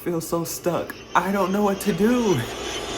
feel so stuck. I don't know what to do.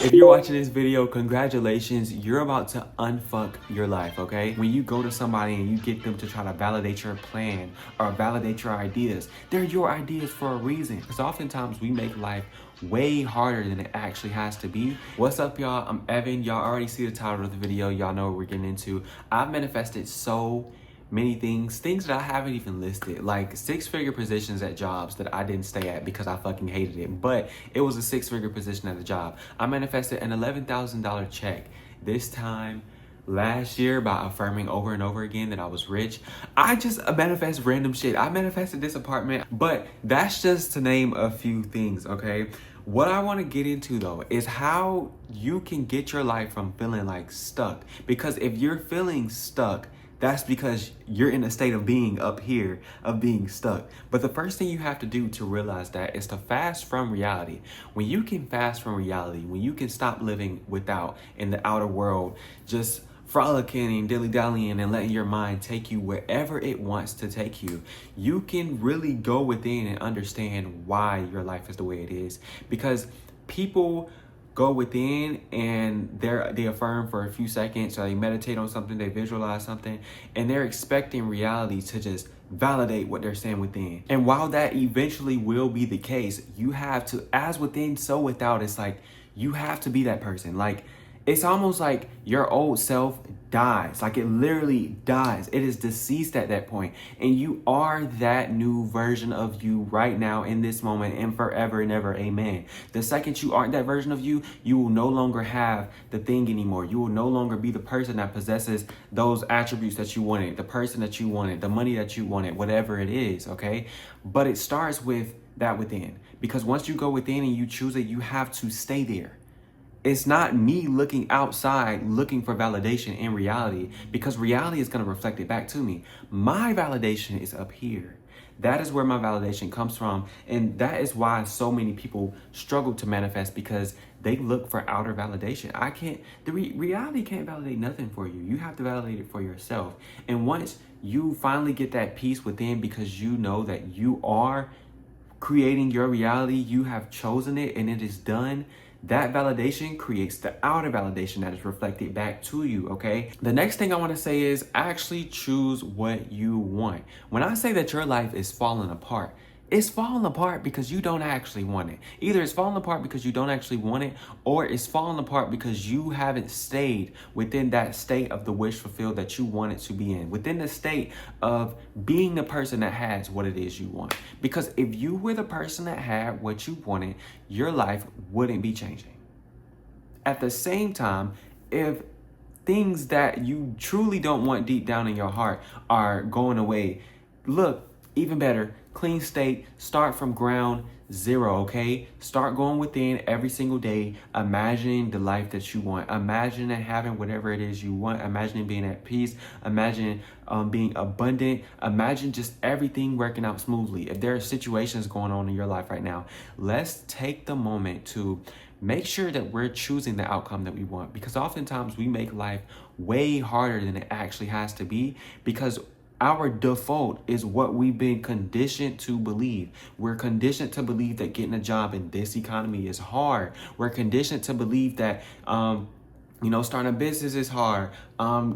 If you're watching this video, congratulations, you're about to unfuck your life, okay? When you go to somebody and you get them to try to validate your plan or validate your ideas, they're your ideas for a reason. Because oftentimes we make life way harder than it actually has to be. What's up, y'all? I'm Evan. Y'all already see the title of the video. Y'all know what we're getting into. I've manifested so many things that I haven't even listed, like six-figure positions at jobs that I didn't stay at because I fucking hated it, but it was a six-figure position at a job. I manifested an $11,000 check this time last year by affirming over and over again that I was rich. I just manifest random shit. I manifested this apartment, but that's just to name a few things, okay? What I want to get into though is how you can get your life from feeling like stuck, because if you're feeling stuck, that's because you're in a state of being up here, of being stuck. But the first thing you have to do to realize that is to fast from reality. When you can fast from reality, when you can stop living without in the outer world, just frolicking and dilly-dallying and letting your mind take you wherever it wants to take you, you can really go within and understand why your life is the way it is. Because people go within and they affirm for a few seconds, or they meditate on something, they visualize something, and they're expecting reality to just validate what they're saying within. And while that eventually will be the case, you have to, as within, so without. It's like you have to be that person. Like, it's almost like your old self dies. Like, it literally dies. It is deceased at that point. And you are that new version of you right now in this moment and forever and ever. Amen. The second you aren't that version of you, you will no longer have the thing anymore. You will no longer be the person that possesses those attributes that you wanted, the person that you wanted, the money that you wanted, whatever it is, okay? But it starts with that within. Because once you go within and you choose it, you have to stay there. It's not me looking outside, looking for validation in reality, because reality is going to reflect it back to me. My validation is up here. That is where my validation comes from. And that is why so many people struggle to manifest, because they look for outer validation. Reality can't validate nothing for you. You have to validate it for yourself. And once you finally get that peace within, because you know that you are creating your reality, you have chosen it and it is done, that validation creates the outer validation that is reflected back to you, okay? The next thing I want to say is actually choose what you want. When I say that your life is falling apart, it's falling apart because you don't actually want it. Either it's falling apart because you don't actually want it, or it's falling apart because you haven't stayed within that state of the wish fulfilled that you want it to be in, within the state of being the person that has what it is you want. Because if you were the person that had what you wanted, your life wouldn't be changing. At the same time, if things that you truly don't want deep down in your heart are going away, look, even better, clean state, start from ground zero, okay? Start going within every single day, imagining the life that you want, imagining having whatever it is you want, imagining being at peace, imagine being abundant, imagine just everything working out smoothly. If there are situations going on in your life right now, let's take the moment to make sure that we're choosing the outcome that we want, because oftentimes we make life way harder than it actually has to be, because our default is what we've been conditioned to believe. We're conditioned to believe that getting a job in this economy is hard. We're conditioned to believe that, starting a business is hard.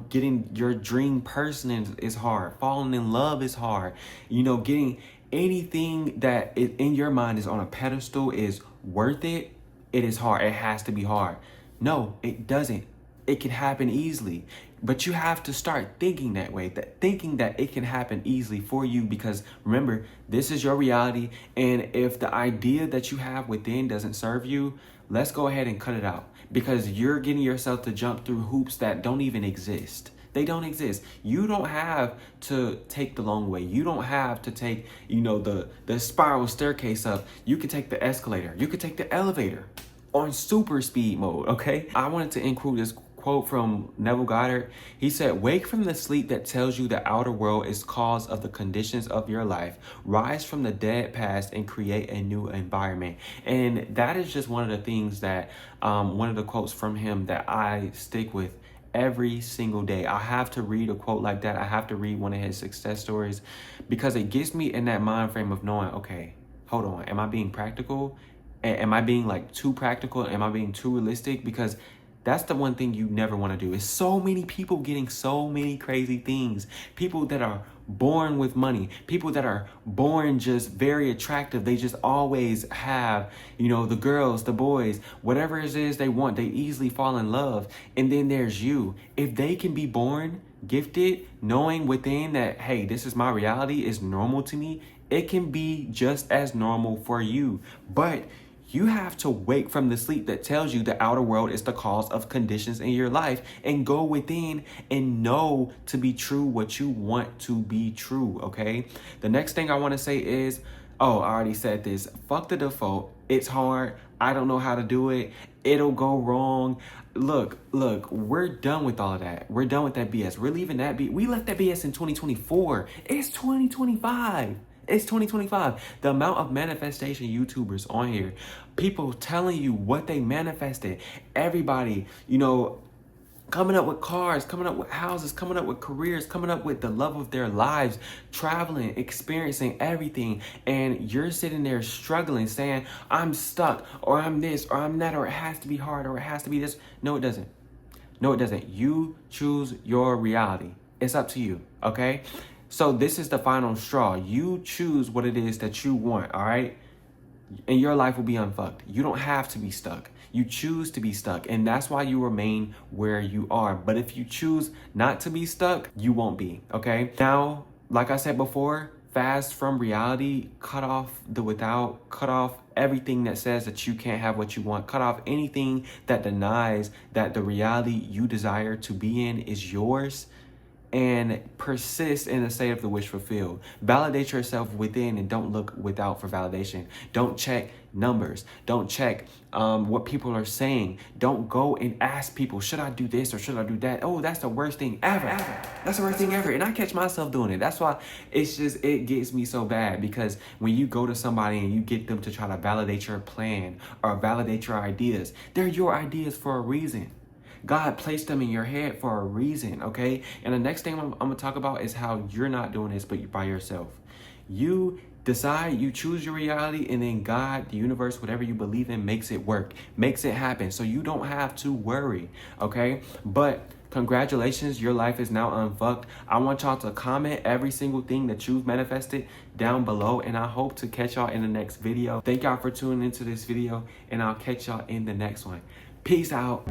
Getting your dream person is hard. Falling in love is hard. Getting anything that is in your mind is on a pedestal is worth it. It is hard. It has to be hard. No, it doesn't. It can happen easily. But you have to start thinking that way, thinking that it can happen easily for you, because remember, this is your reality. And if the idea that you have within doesn't serve you, let's go ahead and cut it out, because you're getting yourself to jump through hoops that don't even exist. They don't exist. You don't have to take the long way. You don't have to take, the spiral staircase up. You can take the escalator. You can take the elevator on super speed mode, okay? I wanted to include this quote from Neville Goddard. He said, "Wake from the sleep that tells you the outer world is cause of the conditions of your life. Rise from the dead past and create a new environment." And that is just one of the things that, one of the quotes from him that I stick with every single day. I have to read a quote like that. I have to read one of his success stories, because it gets me in that mind frame of knowing, okay, hold on, am I being practical? Am I being like too practical? Am I being too realistic? Because that's the one thing you never want to do. Is so many people getting so many crazy things. People that are born with money, people that are born just very attractive. They just always have, the girls, the boys, whatever it is they want, they easily fall in love. And then there's you. If they can be born gifted, knowing within that, hey, this is my reality, is normal to me, it can be just as normal for you. But you have to wake from the sleep that tells you the outer world is the cause of conditions in your life and go within and know to be true what you want to be true, okay? The next thing I want to say is, I already said this. Fuck the default. It's hard. I don't know how to do it. It'll go wrong. Look, we're done with all of that. We're done with that BS. We're leaving that BS. We left that BS in 2024. It's 2025. It's 2025. The amount of manifestation YouTubers on here, people telling you what they manifested. Everybody, coming up with cars, coming up with houses, coming up with careers, coming up with the love of their lives, traveling, experiencing everything. And you're sitting there struggling, saying, I'm stuck, or I'm this, or I'm that, or it has to be hard, or it has to be this. No, it doesn't. No, it doesn't. You choose your reality. It's up to you, okay? So this is the final straw. You choose what it is that you want, all right? And your life will be unfucked. You don't have to be stuck. You choose to be stuck, and that's why you remain where you are. But if you choose not to be stuck, you won't be, okay? Now, like I said before, fast from reality, cut off the without, cut off everything that says that you can't have what you want, cut off anything that denies that the reality you desire to be in is yours, and persist in the state of the wish fulfilled. Validate yourself within and don't look without for validation. Don't check numbers. Don't check what people are saying. Don't go and ask people, should I do this or should I do that? Oh, that's the worst thing ever. That's the worst thing ever. And I catch myself doing it. That's why it gets me so bad, because when you go to somebody and you get them to try to validate your plan or validate your ideas, they're your ideas for a reason. God placed them in your head for a reason, okay? And the next thing I'm going to talk about is how you're not doing this but by yourself. You decide, you choose your reality, and then God, the universe, whatever you believe in, makes it work, makes it happen. So you don't have to worry, okay? But congratulations, your life is now unfucked. I want y'all to comment every single thing that you've manifested down below, and I hope to catch y'all in the next video. Thank y'all for tuning into this video, and I'll catch y'all in the next one. Peace out.